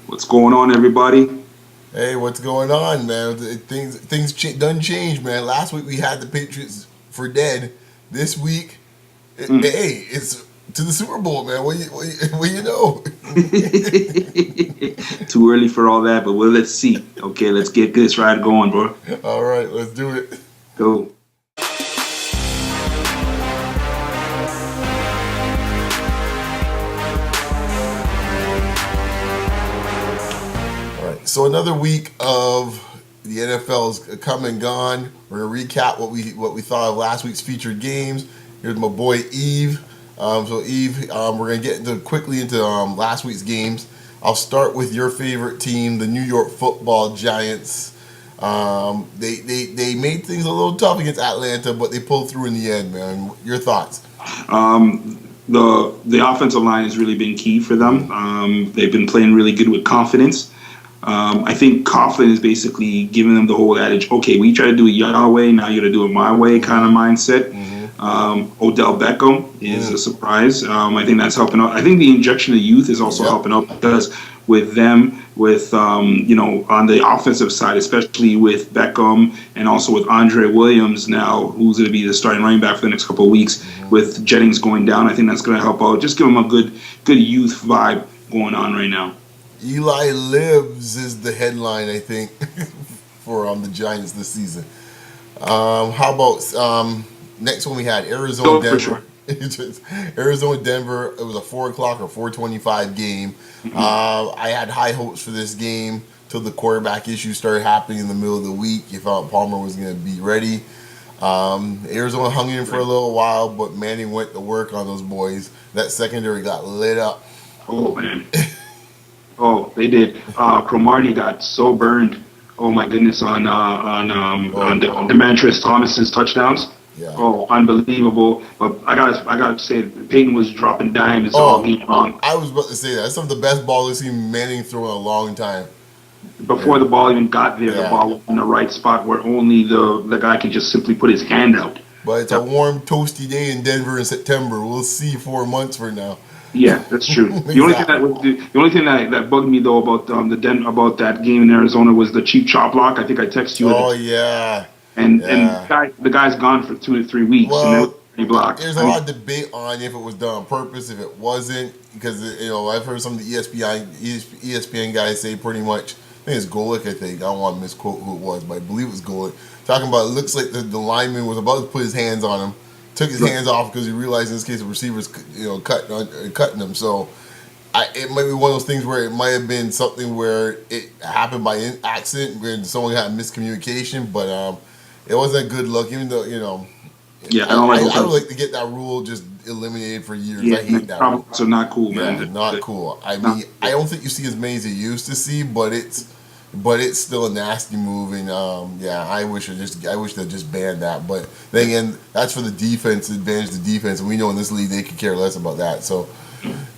What's going on, everybody? Hey, what's going on, man? Things done changed, man. Last week we had the Patriots for dead. This week, Mm. hey, it's to the Super Bowl, man. What you know? Too early for all that, but well, let's see. Okay, let's get this ride going, bro. All right, let's do it. Go. All right, so another week of the NFL's come and gone. We're gonna recap what we thought of last week's featured games. Here's my boy Eve. So Eve, we're gonna get quickly into last week's games. I'll start with your favorite team, the New York Football Giants. They made things a little tough against Atlanta, but they pulled through in the end, man. Your thoughts? The offensive line has really been key for them. They've been playing really good with confidence. I think Coughlin is basically giving them the whole adage, okay, we try to do it your way, now you got to do it my way kind of mindset. Odell Beckham is a surprise. I think that's helping out. I think the injection of youth is also helping out because with them, on the offensive side, especially with Beckham and also with Andre Williams now, who's going to be the starting running back for the next couple of weeks, with Jennings going down, I think that's going to help out. Just give them a good youth vibe going on right now. Eli lives is the headline, I think, for the Giants this season. How about next one we had Arizona So for Denver. sure. Arizona Denver. It was a 4 o'clock or 4:25 game. I had high hopes for this game till the quarterback issue started happening in the middle of the week. You thought Palmer was going to be ready. Arizona hung in for a little while, but Manning went to work on those boys. That secondary got lit up. Oh man. Oh, they did. Cromartie got so burned. Oh my goodness, on Demetrius Thomas's touchdowns. Yeah. Oh, unbelievable! But I gotta say, Peyton was dropping dimes all Oh, game long. I was about to say that. That's some of the best ball I've seen Manning throw in a long time. Before Yeah. the ball even got there, the Yeah. ball was in the right spot where only the guy could just simply put his hand out. But it's a That- warm, toasty day in Denver in September. We'll see 4 months from now. Yeah, that's true. Exactly. The only thing that bugged me though about about that game in Arizona was the cheap chop block. I think I texted you Oh at yeah, and yeah. the guy's gone for 2 to 3 weeks, and it was Well, pretty blocked. there's a I mean, lot of debate on if it was done on purpose, if it wasn't, because I've heard some of the ESPN guys say pretty much. I think it's Golick. I think I don't want to misquote who it was, but I believe it was Golick talking about. It looks like the lineman was about to put his hands on him, took his hands off because he realized in this case the receivers cutting him. So it might be one of those things where it might have been something where it happened by accident, where someone had miscommunication, but it wasn't a good look. Even though yeah, I I, don't like I, I would those. like to get that rule just eliminated for years. Yeah, I hate that chop rule. blocks are not cool, Yeah, man. not cool. I Not mean, I don't think you see as many as you used to see, but it's still a nasty move, and yeah, I wish they just banned that. But then again, that's for the defense, advantage the defense, and we know in this league they could care less about that. So,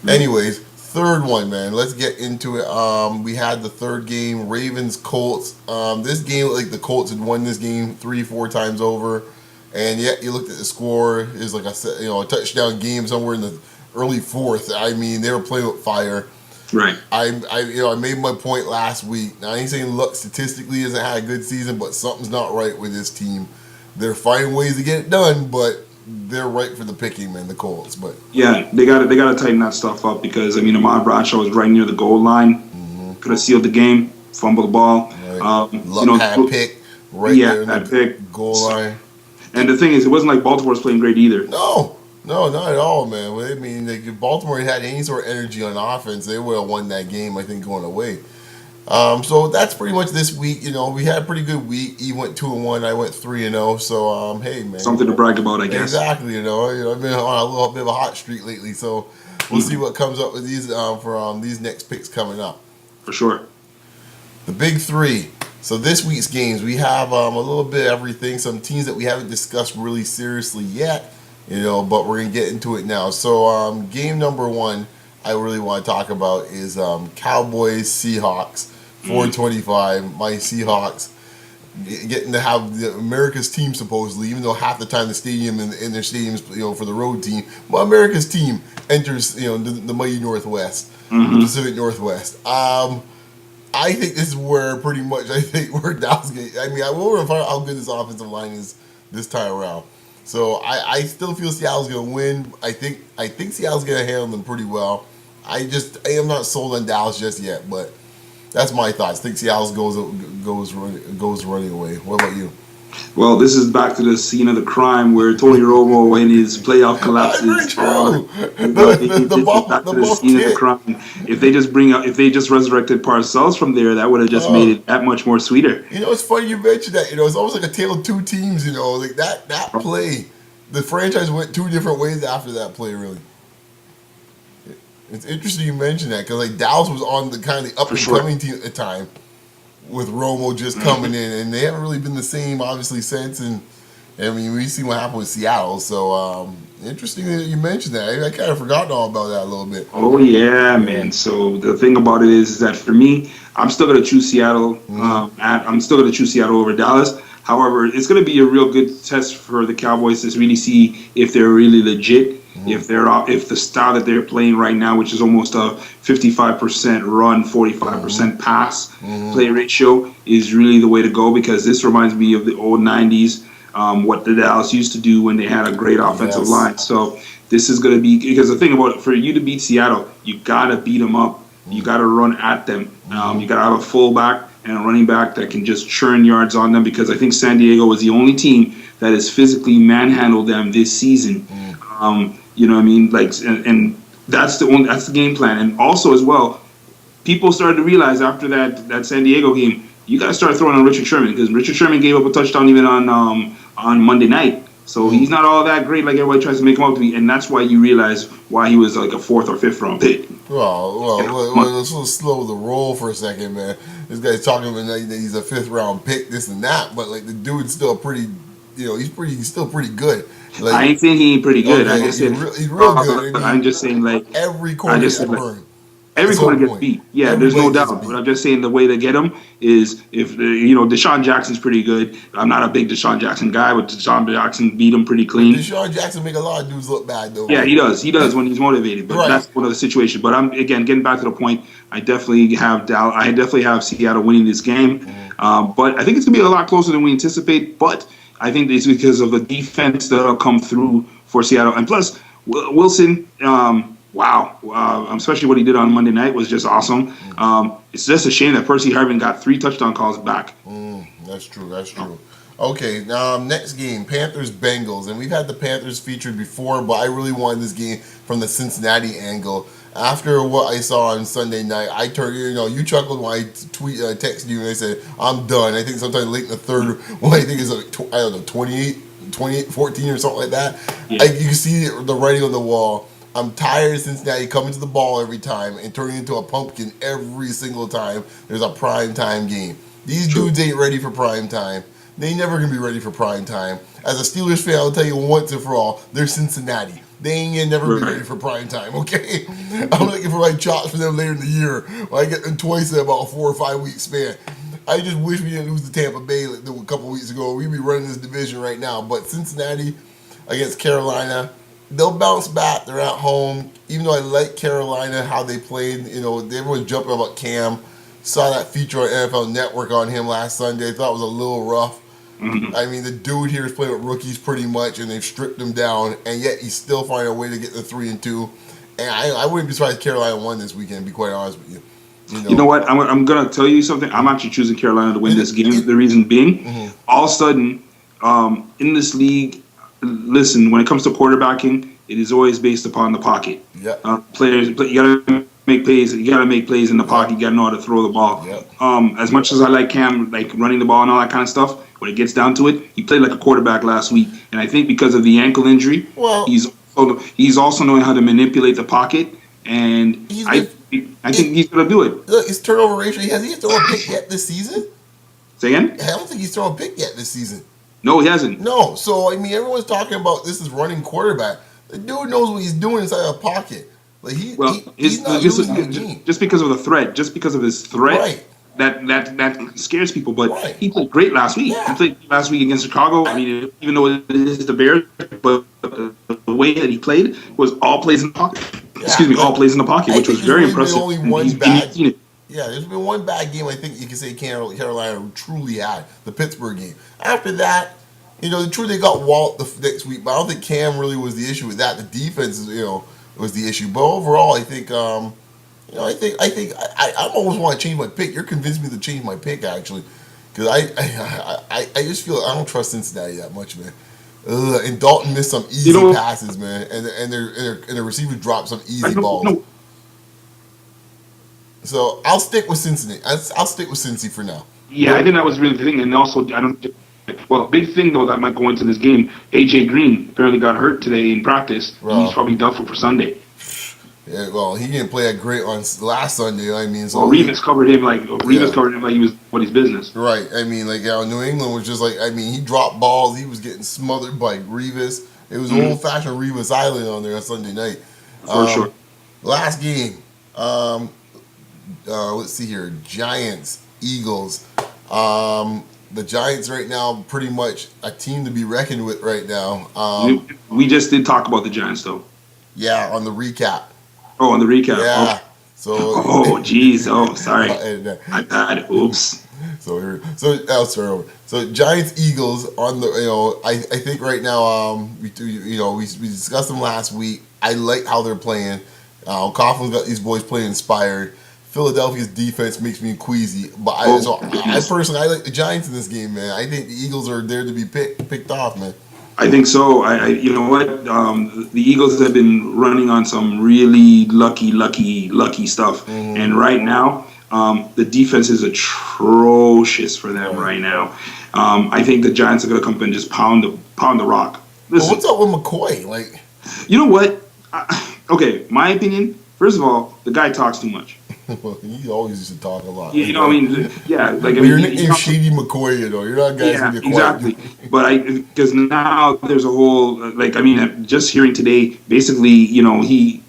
anyways, third one, man, let's get into it. We had the third game, Ravens Colts. This game, like the Colts had won this game 3-4 times over, and yet you looked at the score is like a touchdown game somewhere in the early fourth. I mean, they were playing with fire. right. I made my point last week. Now I ain't saying Luck statistically hasn't had a good season, but something's not right with this team. They're finding ways to get it done, but they're right for the picking, man. The Colts, but Yeah, they got to tighten that stuff up because I mean, Ahmad Bradshaw was right near the goal line, could have sealed the game, fumbled the ball. right, Luck had a pick right Yeah, there in that the pick. goal line. And the thing is, it wasn't like Baltimore was playing great either. No, no, not at all, man. I mean, like, if Baltimore had any sort of energy on offense, they would have won that game. I think going away. So that's pretty much this week. We had a pretty good week. He went 2-1. I went 3-0. So hey, man. Something to brag about, I guess. Exactly. I've been on a little bit of a hot streak lately. So we'll see what comes up with these for these next picks coming up. For sure. The big three. So this week's games, we have a little bit of everything. Some teams that we haven't discussed really seriously yet. But we're gonna get into it now. So game number one, I really want to talk about is Cowboys Seahawks 425. My Seahawks getting to have America's team supposedly, even though half the time the stadium in their stadiums, for the road team, but America's team enters, the mighty Northwest, the Pacific Northwest. I think this is where pretty much where Dallas get. I mean, I will find out how good this offensive line is this time around. So I still feel Seattle's going to win. I think Seattle's going to handle them pretty well. I am not sold on Dallas just yet, but that's my thoughts. I think Seattle goes running away. What about you? Well, this is back to the scene of the crime where Tony Romo and his playoff collapses. The scene of the crime. If they just resurrected Parcells from there, that would have just made it that much more sweeter. It's funny you mentioned that. It's almost like a tale of two teams. Like that play, the franchise went two different ways after that play. Really, it's interesting you mentioned that because Dallas was on the kind of up and coming team at the time, with Romo just coming in, and they haven't really been the same, obviously, since. And I mean, we've seen what happened with Seattle. So interesting that you mentioned that. I kind of forgotten all about that a little bit. Oh yeah, man. So the thing about it is that for me, I'm still going to choose Seattle. I'm still going to choose Seattle over Dallas. However, it's going to be a real good test for the Cowboys to really see if they're really legit. If the style that they're playing right now, which is almost a 55% run, 45% pass play ratio, is really the way to go, because this reminds me of the old 90s, what the Dallas used to do when they had a great offensive line. So this is going to be, because the thing about it, for you to beat Seattle, you got to beat them up. You got to run at them. You got to have a fullback and a running back that can just churn yards on them, because I think San Diego is the only team that has physically manhandled them this season. You know what I mean? And that's the game plan. And also as well, people started to realize after that San Diego game, you got to start throwing on Richard Sherman, because Richard Sherman gave up a touchdown even on Monday night. So he's not all that great like everybody tries to make him out to be, and that's why you realize why he was like a 4th or 5th round pick. Well, let's slow the roll for a second, man. This guy's talking about that he's a 5th round pick, this and that, but the dude's still pretty, he's still pretty good. I ain't saying he ain't pretty good. Okay, I just said he's real good. I'm just saying every corner gets burned. Every corner gets beat. Yeah, there's no doubt. But I'm just saying the way to get him is if Deshaun Jackson's pretty good. I'm not a big Deshaun Jackson guy, but Deshaun Jackson beat him pretty clean. Deshaun Jackson make a lot of dudes look bad though. Yeah, he does. He does when he's motivated. But that's one of the situations. But I'm getting back to the point. I definitely have Seattle winning this game. But I think it's gonna be a lot closer than we anticipate. But I think it's because of the defense that'll come through for Seattle, and plus Wilson. Wow. Especially what he did on Monday night was just awesome. It's just a shame that Percy Harvin got 3 touchdown calls back. That's true. Okay, next game, Panthers-Bengals. And we've had the Panthers featured before, but I really wanted this game from the Cincinnati angle. After what I saw on Sunday night, I turned, you chuckled when I texted you and I said, I'm done. I think sometime late in the third, I think it's 28, 14 or something like that. Yeah. You can see the writing on the wall. I'm tired of Cincinnati coming to the ball every time and turning into a pumpkin every single time there's a prime time game. These dudes ain't ready for prime time. They never gonna be ready for prime time. As a Steelers fan, I'll tell you once and for all, they're Cincinnati. They ain't gonna never be ready for prime time, okay? I'm looking for my chops for them later in the year when I get them twice in about a 4 or 5 week span. I just wish we didn't lose to Tampa Bay a couple weeks ago. We'd be running this division right now. But Cincinnati against Carolina, they'll bounce back. They're at home. Even though I like Carolina, how they played, everyone's jumping about Cam. Saw that feature on NFL Network on him last Sunday. I thought it was a little rough. I mean, the dude here is playing with rookies pretty much, and they've stripped him down, and yet he's still finding a way to get the 3-2. And I wouldn't be surprised if Carolina won this weekend, to be quite honest with you. You know what? I'm going to tell you something. I'm actually choosing Carolina to win this game. The reason being, all of a sudden, in this league, listen, when it comes to quarterbacking, it is always based upon the pocket. Players, you got to make plays. You got to make plays in the pocket. You got to know how to throw the ball. As much as I like Cam, like running the ball and all that kind of stuff, when it gets down to it, he played like a quarterback last week. And I think because of the ankle injury, he's also knowing how to manipulate the pocket. And I think he's going to do it. Look, his turnover ratio, has he thrown a pick yet this season? Say again? I don't think he's thrown a pick yet this season. No, he hasn't. No, so I mean, everyone's talking about this is running quarterback. The dude knows what he's doing inside a pocket. Like he's not losing the game. Just because of the threat, just because of his threat. Right. that scares people. But Right. he played great last week. He Yeah. played last week against Chicago. I mean, even though it is the Bears, but the way that he played was all plays in the pocket. Yeah. Excuse me, all Like, plays in the pocket, I which think was there's very really been impressive. only And one he's bad. seen it. Yeah, there's been one bad game I think you can say Carolina truly had, the Pittsburgh game. After that, true they got Walt the next week, but I don't think Cam really was the issue with that. The defense, was the issue. But overall, I think, I almost want to change my pick. You're convinced me to change my pick actually, because I just feel I don't trust Cincinnati that much, man. And Dalton missed some You easy know, passes, man, and their receiver dropped some I easy don't balls. know. So I'll stick with Cincinnati. I'll stick with Cincy for now. Yeah, I think that was really the thing. And also, I don't. Well, big thing though that might go into this game. AJ Green apparently got hurt today in practice. He's Well, probably done for Sunday. yeah, well, he didn't play that great on last Sunday. I mean, Well, so Revis covered him like yeah, he was nobody's business. right. I mean, like New England was just like, I mean, he dropped balls. He was getting smothered by Revis. It was old fashioned Revis Island on there on Sunday night. For sure. Last game. Let's see here. Giants, Eagles. The Giants right now pretty much a team to be reckoned with right now. We just did talk about the Giants though. Yeah, on the recap. Oh, on the recap. Yeah. Oh, So. oh, jeez. Oh, sorry. and, I bad. Oops. I'll start over. So Giants Eagles on the I think right now we discussed them last week. I like how they're playing. Coughlin's got these boys playing inspired. Philadelphia's defense makes me queasy, but I personally I like the Giants in this game, man. I think the Eagles are there to be picked off, man. I think so. You know what? The Eagles have been running on some really lucky stuff, and right now, the defense is atrocious for them right now. I think the Giants are going to come up and just pound the rock. Listen, Well, what's up with McCoy? Like, you know what? Okay, my opinion. First of all, the guy talks too much. well, he always used to talk a lot. You know, I mean, yeah, like I But your mean, nickname's Shady McCoy, You're not guys yeah, who get quiet. exactly. But because now there's a whole like I mean, just hearing today, basically,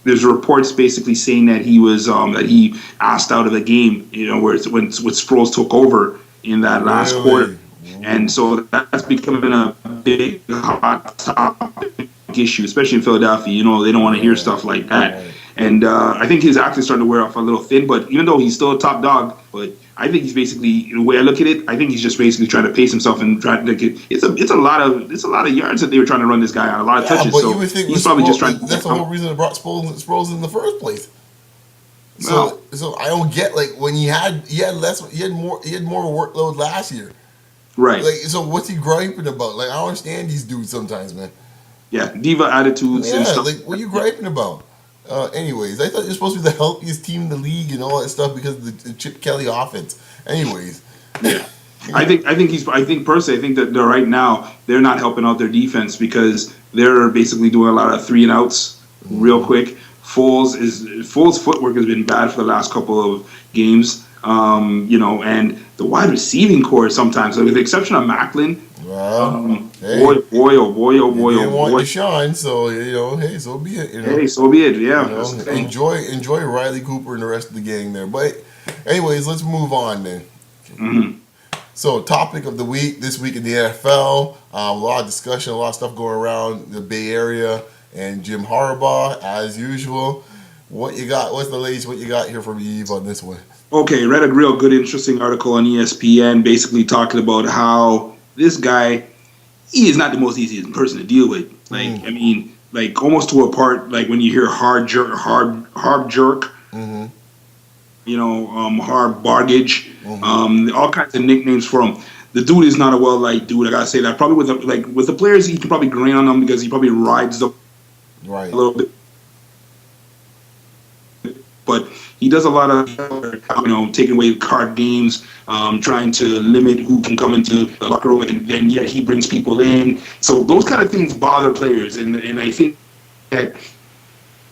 there's reports basically saying that he was that he asked out of the game, where when Sproles took over in that last Really? quarter, and so that's becoming a big hot topic issue, especially in Philadelphia. They don't want to hear stuff like that. Right. And I think he's actually starting to wear off a little thin. But even though he's still a top dog, but I think he's basically the way I look at it. I think he's just basically trying to pace himself and try to get. It's a lot of yards that they were trying to run this guy on, a lot of touches. But so you would think he's probably just trying. that's the whole reason they brought Sproles in the first place. So I don't get like when he had more workload last year. Right. Like, so what's he griping about? Like, I don't understand these dudes sometimes, man. Yeah. Diva attitudes and Yeah, stuff. like what are you griping about? Anyways, I thought you're supposed to be the healthiest team in the league and all that stuff because of the Chip Kelly offense. Anyways, Yeah. I think personally, I think that right now they're not helping out their defense because they're basically doing a lot of 3 and outs real quick. Foles' footwork has been bad for the last couple of games. And the wide receiving core sometimes, with the exception of Macklin, hey, boy, oh boy, you oh didn't want boy. Deshaun, so hey, so be it. Hey, so be it. Yeah. You know, That's the thing. enjoy Riley Cooper and the rest of the gang there. But anyways, let's move on then. Mhm. So, topic of the week this week in the NFL, a lot of discussion, a lot of stuff going around the Bay Area and Jim Harbaugh as usual. What you got? What's the latest? What you got here from Eve on this one? Okay, read a real good, interesting article on ESPN, basically talking about how this guy, he is not the most easiest person to deal with. Like, I mean, like almost to a part, like when you hear hard jerk, Mm-hmm. hard bargage, all kinds of nicknames for him. The dude is not a well-liked dude. I gotta say that. Probably with the players, he can probably grain on them because he probably rides them Right. a little bit. But he does a lot of, taking away card games, trying to limit who can come into the locker room, and then yet he brings people in. So those kind of things bother players, and I think that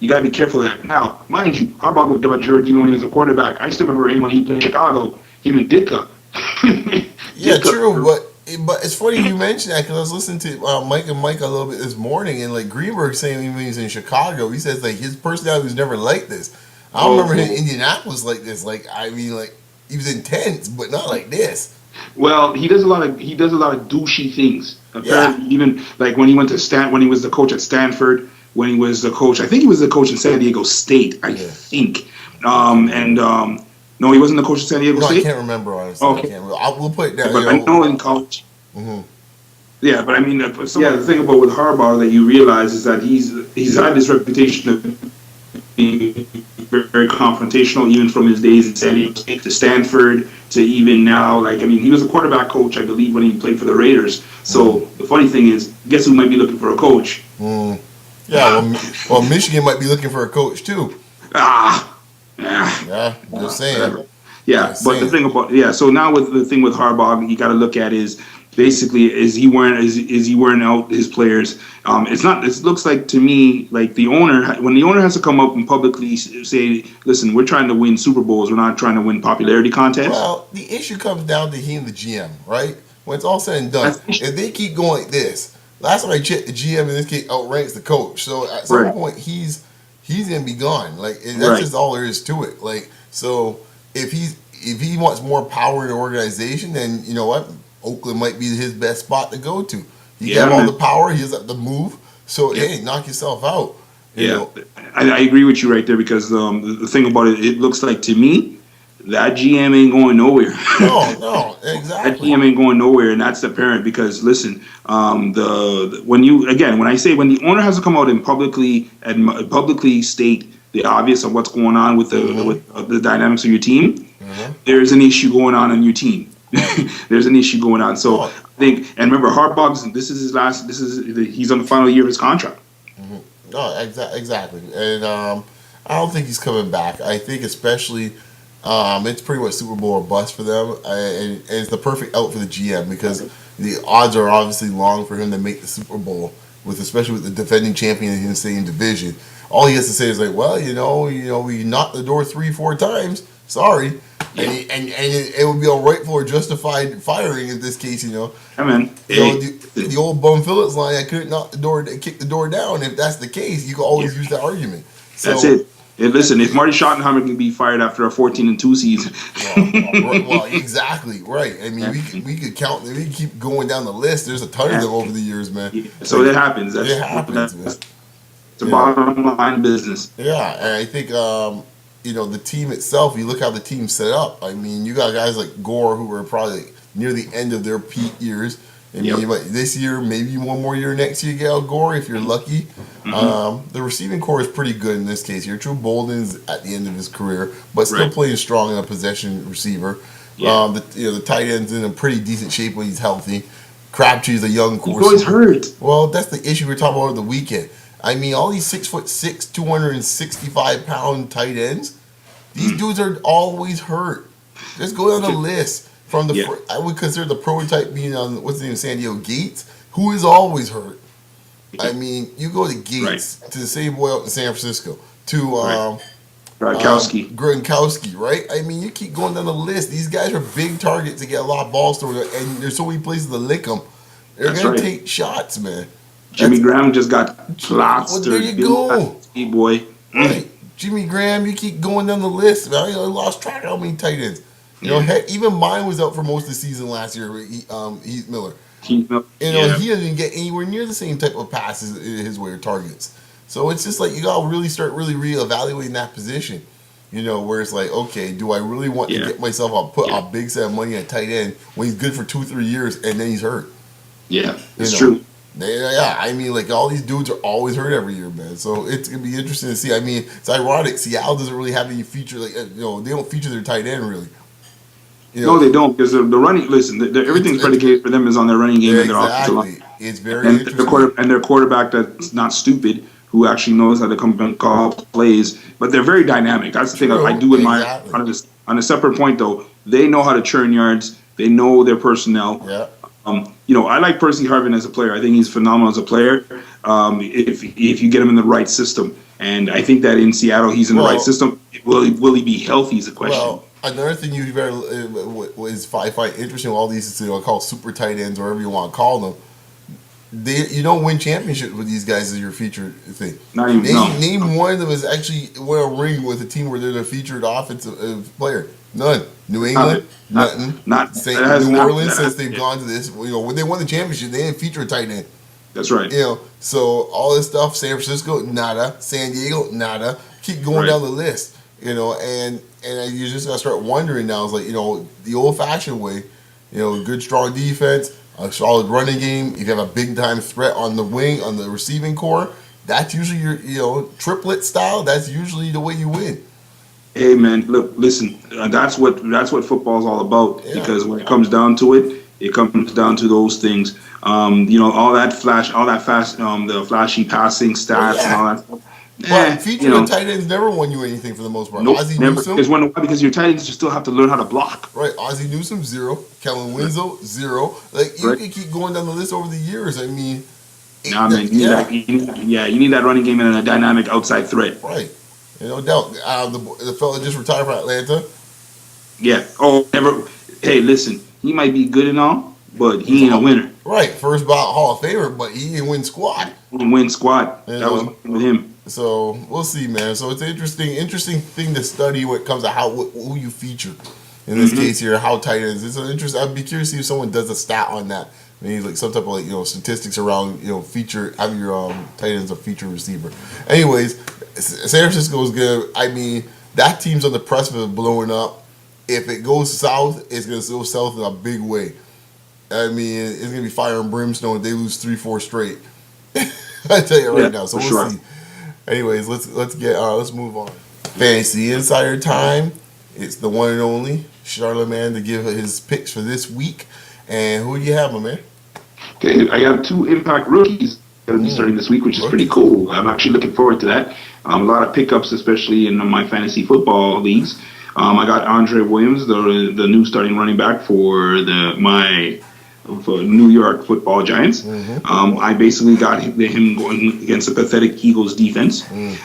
you got to be careful of that. Now, mind you, Harbaugh was about George when he was a quarterback. I still remember him when he played in Chicago, him and Ditka. Yeah, true, but it's funny you mentioned that because I was listening to Mike and Mike a little bit this morning, and like Greenberg saying when he was in Chicago, he says like his personality was never like this. I don't remember him in Indianapolis like this. Like I mean, like intense, but not like this. Well, he does a lot of douchey things. Yeah. Apparently, even like when he went to when he was the coach at Stanford, when he was the coach, I think he was the coach in San Diego State. I Yeah. think, no, he wasn't the coach at San Diego No, I State. can't remember honestly. I Okay, can't. We'll put it down. but I know in college. Mhm. Yeah, but I mean, the thing about with Harbaugh that you realize is that he's had this reputation of being very, very confrontational, even from his days in San Diego State to Stanford to even now. Like, I mean, he was a quarterback coach, I believe, when he played for the Raiders. So the funny thing is, guess who might be looking for a coach? Mm. Yeah, well, Michigan might be looking for a coach too. Ah, Yeah, just saying. whatever. Yeah, Just but the saying. thing about so now with the thing with Harbaugh, you got to look at is basically is he wearing out his players? It's not. It looks like to me like the owner when the owner has to come up and publicly say, "Listen, we're trying to win Super Bowls. We're not trying to win popularity contests." Well, the issue comes down to he and the GM, right? When it's all said and done, if they keep going like this, last time I checked, the GM in this case outranks the coach. So at some Right. point, he's gonna be gone. Like that's Right. just all there is to it. Like so, if he wants more power in the organization, then you know what, Oakland might be his best spot to go to. He Yeah, got all man. the power. He has the move. So Yeah. hey, knock yourself out. You Yeah, know, I agree with you right there because the thing about it looks like to me that GM ain't going nowhere. no, That exactly. GM ain't going nowhere, and that's apparent because listen, when I say when the owner has to come out and publicly state the obvious of what's going on with the dynamics of your team, there's an issue going on your team. There's an issue going on. So Oh, I think, and remember, Harbaugh's this is his last. He's on the final year of his contract. no, exactly. And I don't think he's coming back. I think especially it's pretty much Super Bowl or bust for them, and it's the perfect out for the GM because the odds are obviously long for him to make the Super Bowl, especially with the defending champion in the same division. All he has to say is like, well, we knocked the door 3-4 times. Sorry, Yeah. and it would be a rightful or justified firing in this case. Yeah, man. The old Bum Phillips line, I couldn't kick the door down. If that's the case, you can always use that argument. So, That's it. And listen, if Marty Schottenheimer can be fired after a 14-2 season, well, exactly right. I mean, we could count. We could keep going down the list. There's a ton of them over the years, man. so it happens. It happens, man. It's a bottom line business. Yeah, and I think the team itself. You look how the team's set up. I mean, you got guys like Gore who are probably near the end of their peak years. I mean, you might, this year, maybe one more year next year, Gail Gore, if you're lucky. The receiving core is pretty good in this case here. True Bolden's at the end of his career, but still playing strong in a possession receiver. Yeah. The tight end's in a pretty decent shape when he's healthy. Crabtree's a young core. He's always hurt. Well, that's the issue we're talking about over the weekend. I mean, all these 6'6", 265-pound tight ends, these dudes are always hurt. Just go down the list. From I would consider the prototype being on what's his name, San Diego Gates, who is always hurt. I mean, you go to Gates to the same boy out in San Francisco to Gronkowski. right? I mean, you keep going down the list. These guys are big targets to get a lot of balls thrown, and there's so many places to lick them. They're gonna take shots, man. Jimmy Graham just got plastered. Well, there you go, boy. Right, Jimmy Graham. You keep going down the list. Man, I lost track of how many tight ends. Heck, even mine was out for most of the season last year. Heath Miller. He didn't get anywhere near the same type of passes his way or targets. So it's just like you gotta really start reevaluating that position. Where it's like, okay, do I really want to get myself put a big set of money at tight end when he's good for 2-3 years and then he's hurt? Yeah, it's true. Yeah, I mean, like all these dudes are always hurt every year, man. So it's gonna be interesting to see. I mean, it's ironic. Seattle doesn't really have any feature they don't feature their tight end really. No, they don't because the running. Listen, everything's predicated for them is on their running game and their offensive line. It's very interesting. Their quarterback that's not stupid, who actually knows how to come and call plays. But they're very dynamic. That's the thing I do admire. On a separate point, though, they know how to churn yards. They know their personnel. Yeah. I like Percy Harvin as a player. I think he's phenomenal as a player. If you get him in the right system, and I think that in Seattle he's in the right system. Will he be healthy? Is the question. Well, another thing you better I find interesting with all these called super tight ends or whatever you want to call them. You don't win championships with these guys as your featured thing. Not even name one of them is actually won a ring with a team where they're the featured offensive player. None. New Not, England, nothing. that has New not. Orleans, since they've gone to this, when they won the championship, they didn't feature a tight end. That's right. So all this stuff, San Francisco, nada. San Diego, nada. Keep going Right. down the list, and you just gotta start wondering now. It's like, the old-fashioned way, good strong defense, a solid running game. If you have a big-time threat on the wing, on the receiving core, that's usually your triplet style. That's usually the way you win. Hey man, look, listen. That's what football's all about. Yeah. Because when it comes down to it, it comes down to those things. All that fast, the flashy passing stats and all that stuff. But featuring tight ends never won you anything for the most part. Nope, Ozzie never. Newsome, Because your tight ends you still have to learn how to block. right? Ozzie Newsome, 0. Kellen Winslow, 0. Like, you Right. can keep going down the list over the years. I mean, Nah, man, you need that running game and a dynamic outside threat. right. No doubt. The fella just retired from Atlanta. Yeah. Oh, never. Hey, listen, he might be good and all, but he ain't a winner. Right. First ballot Hall of Famer, but he didn't win squad. He didn't win squad. You That was know. with him. So we'll see, man. So it's an interesting thing to study when it comes to who you feature. In this case here, how tight ends. It's an interest. I'd be curious to see if someone does a stat on that. Maybe like some type of statistics around feature having your tight ends a feature receiver. Anyways, San Francisco is good. I mean, that team's on the precipice of blowing up. If it goes south, it's gonna go south in a big way. I mean, it's gonna be fire and brimstone if they lose 3-4 straight. I tell you right now. So we'll sure. see. Anyways, let's move on. Fantasy Insider time. It's the one and only Charlemagne to give his picks for this week. And who do you have, my man? Okay, I have 2 impact rookies that will be starting this week, which is pretty cool. I'm actually looking forward to that. A lot of pickups, especially in my fantasy football leagues. I got Andre Williams, the new starting running back for for New York Football Giants. I basically got him going against a pathetic Eagles defense.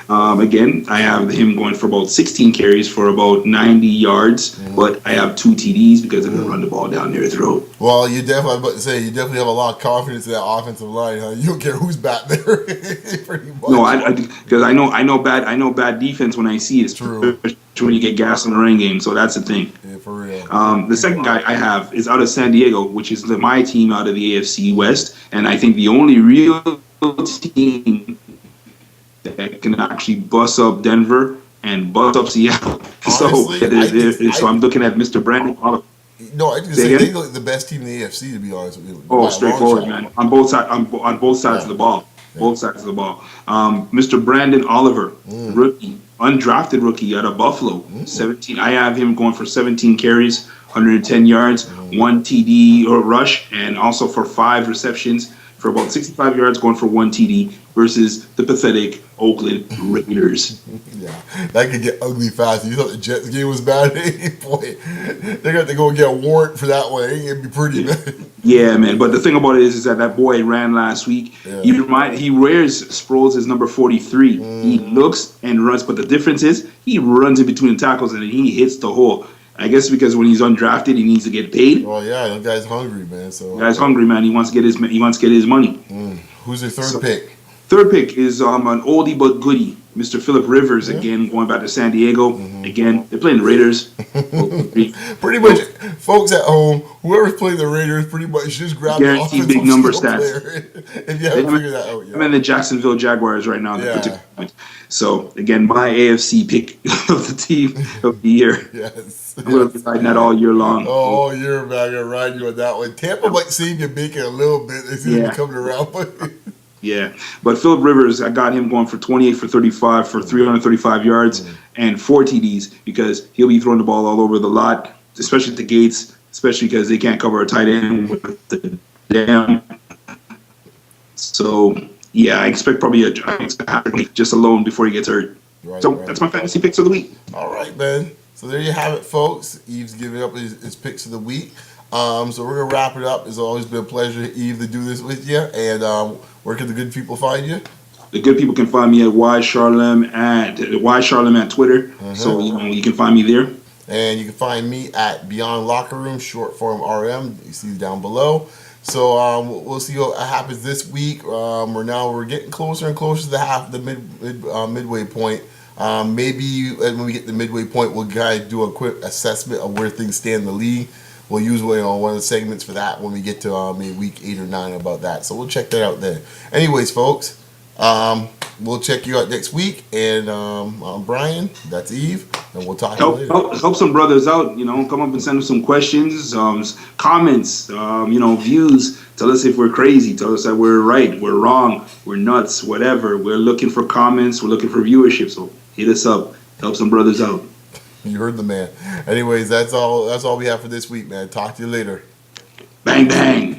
Again, I have him going for about 16 carries for about 90 yards, but I have 2 TDs because I'm going to run the ball down their throat. Well, you definitely have a lot of confidence in that offensive line, huh? You don't care who's back there, pretty much. No, because I know bad defense when I see it. True. When you get gas in the running game, so that's the thing. Yeah, for real. The second guy I have is out of San Diego, which is my team out of the AFC West, and I think the only real team that can actually bust up Denver and bust up Seattle. Honestly, So I'm looking at Mr. Brandon Oliver. No, I just say they look the best team in the AFC, to be honest with you. Oh, straightforward, man. On both sides, on both sides of the ball. Both sides of the ball. Mr. Brandon Oliver, rookie, undrafted rookie out of Buffalo. 17. I have him going for 17 carries, 110 yards, 1 TD or rush, and also for 5 receptions for about 65 yards, going for 1 TD versus the pathetic Oakland Raiders. Yeah, that could get ugly fast. You thought the Jets game was bad? Boy, they're going to go get a warrant for that one. It'd be pretty bad. Yeah, man. But the thing about it is that boy ran last week. Yeah. He wears Sproles as number 43. He looks and runs, but the difference is he runs in between the tackles and he hits the hole. I guess because when he's undrafted, he needs to get paid. Well, yeah, that guy's hungry, man. So The guy's hungry, man. He wants to get his money. Who's your third pick? Third pick is an oldie but goodie, Mr. Phillip Rivers, again, going back to San Diego. Again, they're playing the Raiders. Pretty much, folks at home, whoever's playing the Raiders, pretty much just grab the Guaranteed offensive big number skill stats. player. If you haven't figured that out yet. I'm in the Jacksonville Jaguars right now. At Yeah. the particular point. So, again, my AFC pick of the team of the year. Yes. I'm going to be riding that all year long. Oh, you're back. I'm riding you on that one. Tampa might save you bacon a little bit. They seem to be coming around. Yeah, but Phillip Rivers, I got him going for 28 for 35 for 335 yards and 4 TDs because he'll be throwing the ball all over the lot, especially at the gates, especially because they can't cover a tight end with the down. So, yeah, I expect probably a hat-trick just alone before he gets hurt. That's my fantasy picks of the week. All right, man. So there you have it, folks. Eve's giving up his picks of the week. So we're going to wrap it up. It's always been a pleasure, Eve, to do this with you. And where can the good people find you? The good people can find me at YCharlem at Twitter. So you can find me there. And you can find me at Beyond Locker Room, short form RM. You see down below. So we'll see what happens this week. We're getting closer and closer to the midway point. Maybe when we get to the midway point, we'll kind of do a quick assessment of where things stand in the league. We'll use one of the segments for that when we get to maybe week 8 or 9 about that. So we'll check that out then. Anyways, folks, we'll check you out next week. And I'm Brian. That's Eve. And we'll talk to you later. Help some brothers out. Come up and send us some questions, comments, views. Tell us if we're crazy. Tell us that we're right, we're wrong, we're nuts, whatever. We're looking for comments. We're looking for viewership. So hit us up. Help some brothers out. You heard the man. Anyways, that's all we have for this week, man. Talk to you later. Bang, bang.